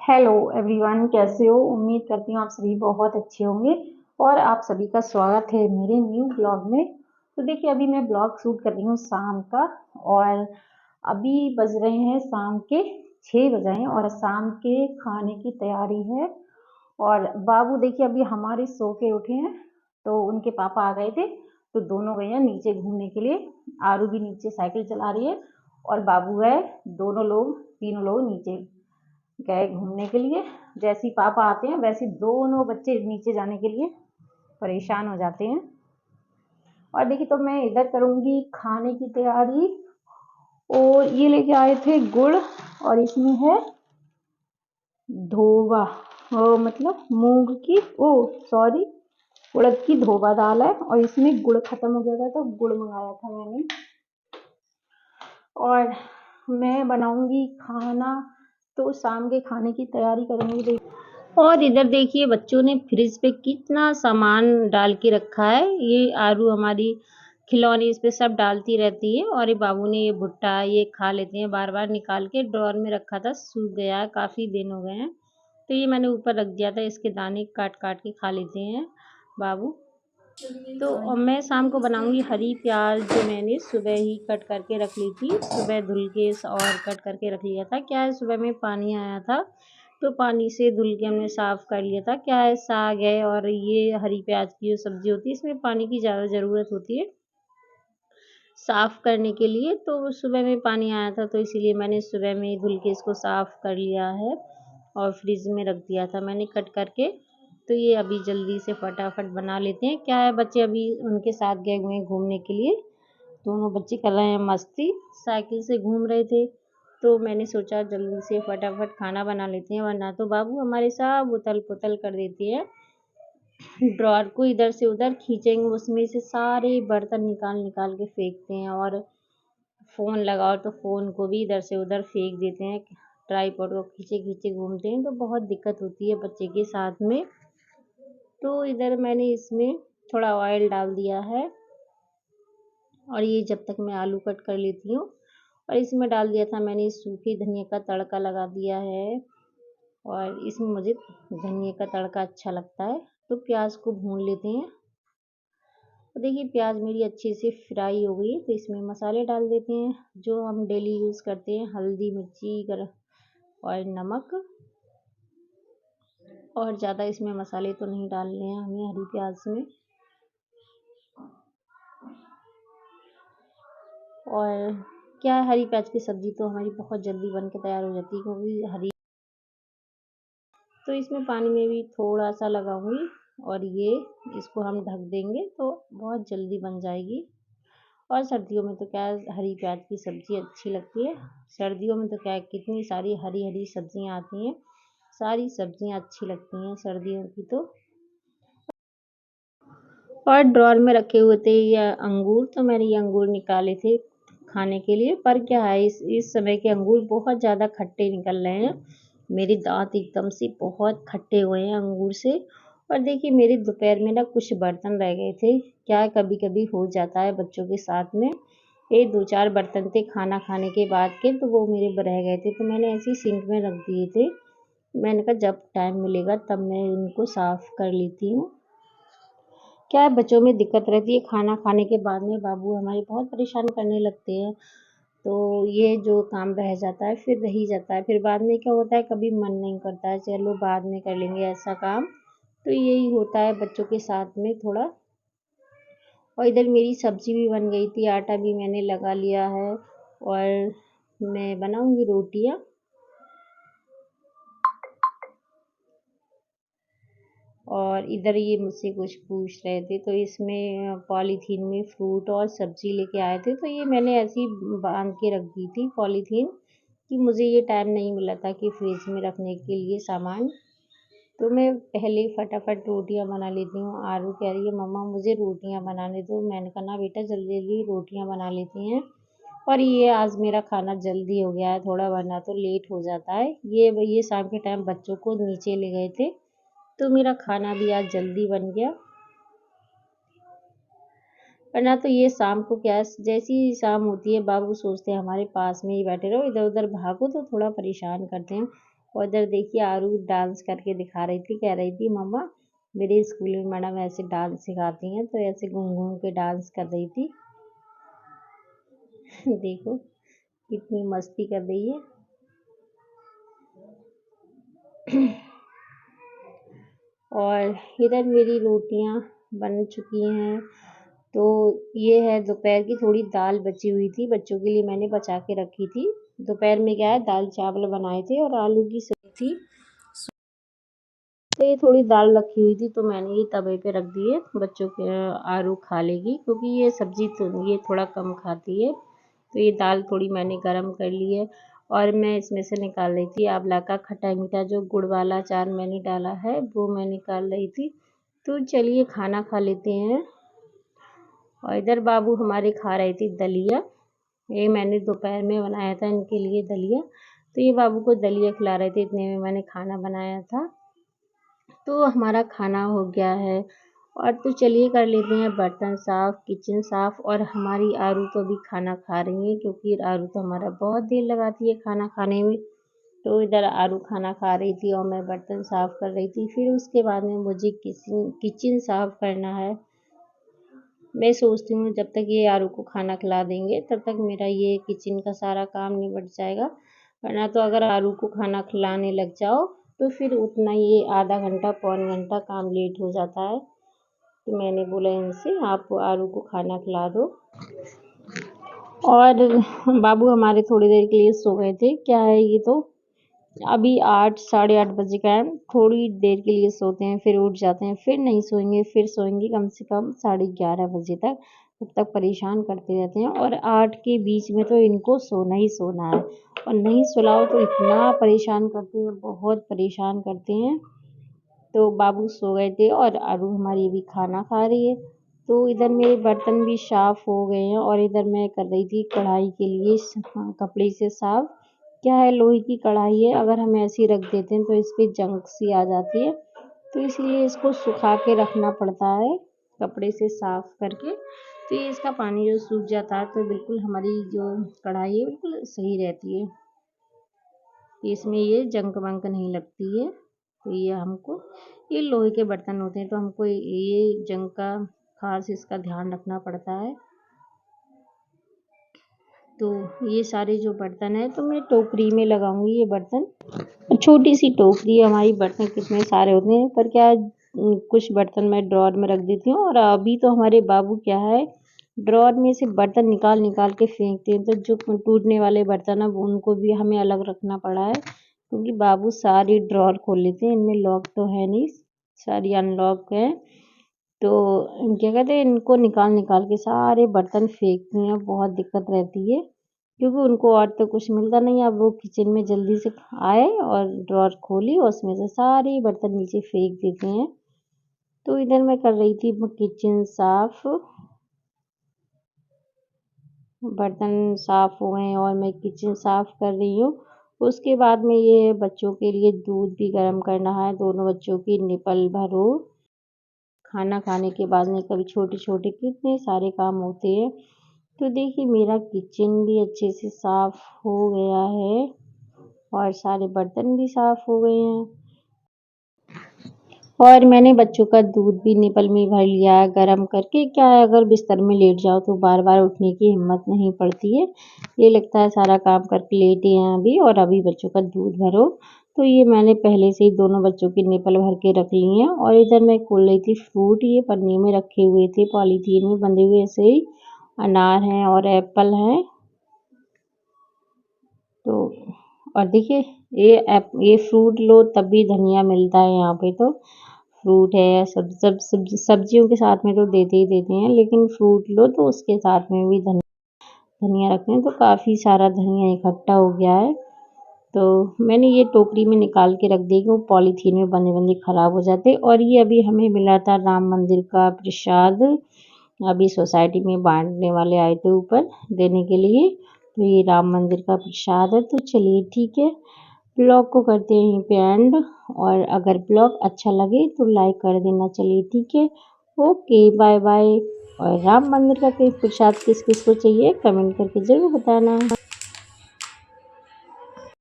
Hello everyone, कैसे हो? उम्मीद करती हूँ आप सभी बहुत अच्छे होंगे और आप सभी का स्वागत है मेरे न्यू ब्लॉग में। तो देखिए, अभी मैं ब्लॉग शूट कर रही हूँ शाम का और अभी बज रहे हैं शाम के 6 बज रहे हैं और शाम के खाने की तैयारी है। और बाबू देखिए अभी हमारे सो के उठे हैं, तो उनके पापा आ गए थे तो दोनों गए हैं नीचे घूमने के लिए। आरू भी नीचे साइकिल चला रही है और बाबू है, दोनों लोग तीनों लोग नीचे गए घूमने के लिए। जैसे ही पापा आते हैं वैसे दोनों बच्चे नीचे जाने के लिए परेशान हो जाते हैं। और देखिए, तो मैं इधर करूंगी खाने की तैयारी। और ये लेके आए थे गुड़ और इसमें है धोवा, मतलब मूंग की, ओ सॉरी, उड़द की धोवा दाल है। और इसमें गुड़ खत्म हो गया था तो गुड़ मंगाया था मैंने। और मैं बनाऊंगी खाना, तो शाम के खाने की तैयारी करूंगी। और इधर देखिए बच्चों ने फ्रिज पे कितना सामान डाल के रखा है। ये आरू हमारी खिलौने इस पे सब डालती रहती है। और ये बाबू ने ये भुट्टा ये खा लेते हैं बार बार निकाल के। ड्रॉर में रखा था, सूख गया है, काफ़ी दिन हो गए हैं, तो ये मैंने ऊपर रख दिया था। इसके दाने काट काट के खा लेते हैं बाबू। तो और मैं शाम को बनाऊंगी हरी प्याज, जो मैंने सुबह ही कट करके रख ली थी, सुबह धुल के और कट करके रख लिया था। क्या है, सुबह में पानी आया था तो पानी से धुल के हमने साफ़ कर लिया था। क्या है, साग है और ये हरी प्याज की जो सब्ज़ी होती है इसमें पानी की ज़्यादा ज़रूरत होती है साफ़ करने के लिए। तो सुबह में पानी आया था तो इसीलिए मैंने सुबह में धुल के इसको साफ़ कर लिया है और फ्रिज में रख दिया था मैंने कट करके। तो ये अभी जल्दी से फटाफट बना लेते हैं। क्या है, बच्चे अभी उनके साथ गए हुए हैं घूमने के लिए। दोनों बच्चे कर रहे हैं मस्ती, साइकिल से घूम रहे थे, तो मैंने सोचा जल्दी से फटाफट खाना बना लेते हैं, वरना तो बाबू हमारे साथ उथल पुथल कर देती है। ड्रॉर को इधर से उधर खींचेंगे, उसमें से सारे बर्तन निकाल निकाल के फेंकते हैं। और फ़ोन लगाओ तो फ़ोन को भी इधर से उधर फेंक देते हैं। ट्राईपॉड को खींचे खींचे घूमते हैं, तो बहुत दिक्कत होती है बच्चे के साथ में। तो इधर मैंने इसमें थोड़ा ऑयल डाल दिया है और ये जब तक मैं आलू कट कर लेती हूँ। और इसमें डाल दिया था मैंने सूखी धनिया का तड़का लगा दिया है। और इसमें मुझे धनिया का तड़का अच्छा लगता है। तो प्याज को भून लेते हैं। तो देखिए प्याज मेरी अच्छे से फ्राई हो गई है, तो इसमें मसाले डाल देते हैं जो हम डेली यूज़ करते हैं, हल्दी मिर्ची गरम और नमक। और ज़्यादा इसमें मसाले तो नहीं डालने हैं हमें हरी प्याज में। और क्या है, हरी प्याज की सब्ज़ी तो हमारी बहुत जल्दी बन के तैयार हो जाती है, क्योंकि हरी। तो इसमें पानी में भी थोड़ा सा लगाऊंगी और ये इसको हम ढक देंगे तो बहुत जल्दी बन जाएगी। और सर्दियों में तो क्या है, हरी प्याज की सब्ज़ी अच्छी लगती है। सर्दियों में तो क्या है, कितनी सारी हरी हरी सब्जियां आती हैं, सारी सब्जियां अच्छी लगती हैं सर्दियों की तो। और ड्रॉर में रखे हुए थे ये अंगूर, तो मैंने ये अंगूर निकाले थे खाने के लिए। पर क्या है, इस समय के अंगूर बहुत ज़्यादा खट्टे निकल रहे हैं। मेरे दांत एकदम से बहुत खट्टे हुए हैं अंगूर से। और देखिए मेरे दोपहर में ना कुछ बर्तन रह गए थे। क्या कभी कभी हो जाता है बच्चों के साथ में, ये 2-4 बर्तन थे खाना खाने के बाद के, तो वो मेरे रह गए थे, तो मैंने ऐसे ही सिंक में रख दिए थे। मैंने कहा जब टाइम मिलेगा तब मैं उनको साफ़ कर लेती हूँ। क्या है, बच्चों में दिक्कत रहती है, खाना खाने के बाद में बाबू हमारे बहुत परेशान करने लगते हैं। तो ये जो काम रह जाता है फिर रह ही जाता है, फिर बाद में क्या होता है, कभी मन नहीं करता है, चलो बाद में कर लेंगे ऐसा काम। तो यही होता है बच्चों के साथ में थोड़ा। और इधर मेरी सब्ज़ी भी बन गई थी, आटा भी मैंने लगा लिया है और मैं बनाऊंगी रोटियां। और इधर ये मुझसे कुछ पूछ रहे थे, तो इसमें पॉलीथीन में फ्रूट और सब्ज़ी लेके आए थे, तो ये मैंने ऐसे ही बांध के रख दी थी पॉलीथीन, कि मुझे ये टाइम नहीं मिला था कि फ्रिज में रखने के लिए सामान। तो मैं पहले फटाफट रोटियां बना लेती हूँ। आरू कह रही है मम्मा मुझे रोटियां बनाने दो। मैंने कहा ना बेटा, जल्दी जल्दी रोटियां बना लेती हैं। और ये आज मेरा खाना जल्दी हो गया है थोड़ा, वरना तो लेट हो जाता है। ये शाम के टाइम बच्चों को नीचे ले गए थे, तो मेरा खाना भी आज जल्दी बन गया। वरना तो ये शाम को क्या है, जैसी ही शाम होती है बाबू सोचते हैं हमारे पास में ही बैठे रहो, इधर उधर भागो, तो थोड़ा परेशान करते हैं। और इधर देखिए आरू डांस करके दिखा रही थी, कह रही थी मम्मा मेरे स्कूल में मैडम ऐसे डांस सिखाती हैं, तो ऐसे घूम घूम के डांस कर रही थी। देखो कितनी मस्ती कर रही है। और इधर मेरी रोटियां बन चुकी हैं। तो ये है दोपहर की थोड़ी दाल बची हुई थी, बच्चों के लिए मैंने बचा के रखी थी। दोपहर में क्या है दाल चावल बनाए थे और आलू की सब्जी थी। तो ये थोड़ी दाल रखी हुई थी तो मैंने ये तवे पे रख दी है, बच्चों के आरू खा लेगी क्योंकि ये सब्जी तो ये थोड़ा कम खाती है। तो ये दाल थोड़ी मैंने गरम कर ली है और मैं इसमें से निकाल रही थी आंवला का खट्टा मीठा जो गुड़ वाला अचार मैंने डाला है वो मैं निकाल रही थी। तो चलिए खाना खा लेते हैं। और इधर बाबू हमारे खा रहे थे दलिया, ये मैंने दोपहर में बनाया था इनके लिए दलिया। तो ये बाबू को दलिया खिला रहे थे, इतने में मैंने खाना बनाया था। तो हमारा खाना हो गया है और तो चलिए कर लेते हैं बर्तन साफ़, किचन साफ़। और हमारी आरू तो अभी खाना खा रही है क्योंकि आरू तो हमारा बहुत देर लगाती है खाना खाने में। तो इधर आरू खाना खा रही थी और मैं बर्तन साफ़ कर रही थी। फिर उसके बाद में मुझे किचन साफ़ करना है। मैं सोचती हूँ जब तक ये आरू को खाना खिला देंगे तब तक मेरा ये किचन का सारा काम निपट जाएगा, वरना तो अगर आरू को खाना खिलाने लग जाओ तो फिर उतना ये आधा घंटा पौन घंटा काम लेट हो जाता है। तो मैंने बोला इनसे आप आरू को खाना खिला दो। और बाबू हमारे थोड़ी देर के लिए सो गए थे। क्या है ये तो अभी 8 साढ़े 8 बजे का है, थोड़ी देर के लिए सोते हैं फिर उठ जाते हैं, फिर नहीं सोएंगे, फिर सोएंगे कम से कम 11:30 बजे तक। तब तक परेशान करते रहते हैं और 8 के बीच में तो इनको सोना ही सोना है और नहीं सुलाओ तो इतना परेशान करते हैं, बहुत परेशान करते हैं। तो बाबू सो गए थे और आरू हमारी भी खाना खा रही है। तो इधर मेरे बर्तन भी साफ़ हो गए हैं और इधर मैं कर रही थी कढ़ाई के लिए कपड़े से साफ़। क्या है लोहे की कढ़ाई है, अगर हम ऐसे ही रख देते हैं तो इस पर जंग सी आ जाती है, तो इसलिए इसको सुखा के रखना पड़ता है कपड़े से साफ़ करके। तो ये इसका पानी जो सूख जाता है तो बिल्कुल हमारी जो कढ़ाई है बिल्कुल सही रहती है, इसमें ये जंग वंग नहीं लगती है। तो ये हमको ये लोहे के बर्तन होते हैं तो हमको ये जंग का खास इसका ध्यान रखना पड़ता है। तो ये सारे जो बर्तन है तो मैं टोकरी में लगाऊंगी ये बर्तन। छोटी सी टोकरी है हमारी, बर्तन कितने सारे होते हैं पर क्या कुछ बर्तन मैं ड्रॉर में रख देती हूँ। और अभी तो हमारे बाबू क्या है ड्रॉर में से बर्तन निकाल निकाल के फेंकते हैं, तो जो टूटने वाले बर्तन है वो उनको भी हमें अलग रखना पड़ा है क्योंकि बाबू सारी ड्रॉर खोल लेते हैं, इनमें लॉक तो है नहीं, सारी अनलॉक है। तो क्या कहते हैं इनको निकाल निकाल के सारे बर्तन फेंकते हैं, बहुत दिक्कत रहती है क्योंकि उनको और तो कुछ मिलता नहीं। अब वो किचन में जल्दी से आए और ड्रॉर खोली और उसमें से सारे बर्तन नीचे फेंक देते हैं। तो इधर मैं कर रही थी किचन साफ़, बर्तन साफ़ हो गए और मैं किचन साफ़ कर रही हूँ। उसके बाद में ये बच्चों के लिए दूध भी गर्म करना है, दोनों बच्चों की निपल भरो। खाना खाने के बाद में कभी छोटे छोटे कितने सारे काम होते हैं। तो देखिए मेरा किचन भी अच्छे से साफ़ हो गया है और सारे बर्तन भी साफ़ हो गए हैं और मैंने बच्चों का दूध भी निपल में भर लिया है गर्म करके। क्या है अगर बिस्तर में लेट जाओ तो बार बार उठने की हिम्मत नहीं पड़ती है, ये लगता है सारा काम करके लेटे हैं अभी और अभी बच्चों का दूध भरो। तो ये मैंने पहले से ही दोनों बच्चों की निपल भर के रख ली हैं। और इधर मैं खोल रही थी फ्रूट, ये पन्नी में रखे हुए थे पॉलीथीन में बंधे हुए, ऐसे ही अनार हैं और एप्पल हैं। तो और देखिए ये फ्रूट लो तब भी धनिया मिलता है यहाँ पे, तो फ्रूट है सब्जियों के साथ में तो देते ही देते हैं, लेकिन फ्रूट लो तो उसके साथ में भी धनिया रखते हैं। तो काफ़ी सारा धनिया इकट्ठा हो गया है, तो मैंने ये टोकरी में निकाल के रख दी कि वो पॉलीथीन में बंधे बंधे ख़राब हो जाते। और ये अभी हमें मिला था राम मंदिर का प्रसाद, अभी सोसाइटी में बांटने वाले आए थे ऊपर देने के लिए, तो ये राम मंदिर का प्रसाद है। तो चलिए ठीक है, ब्लॉग को करते हैं यहीं पे एंड, और अगर ब्लॉग अच्छा लगे तो लाइक कर देना। चलिए ठीक है, ओके बाय बाय। और राम मंदिर का प्रसाद किस किस को चाहिए कमेंट करके ज़रूर बताना।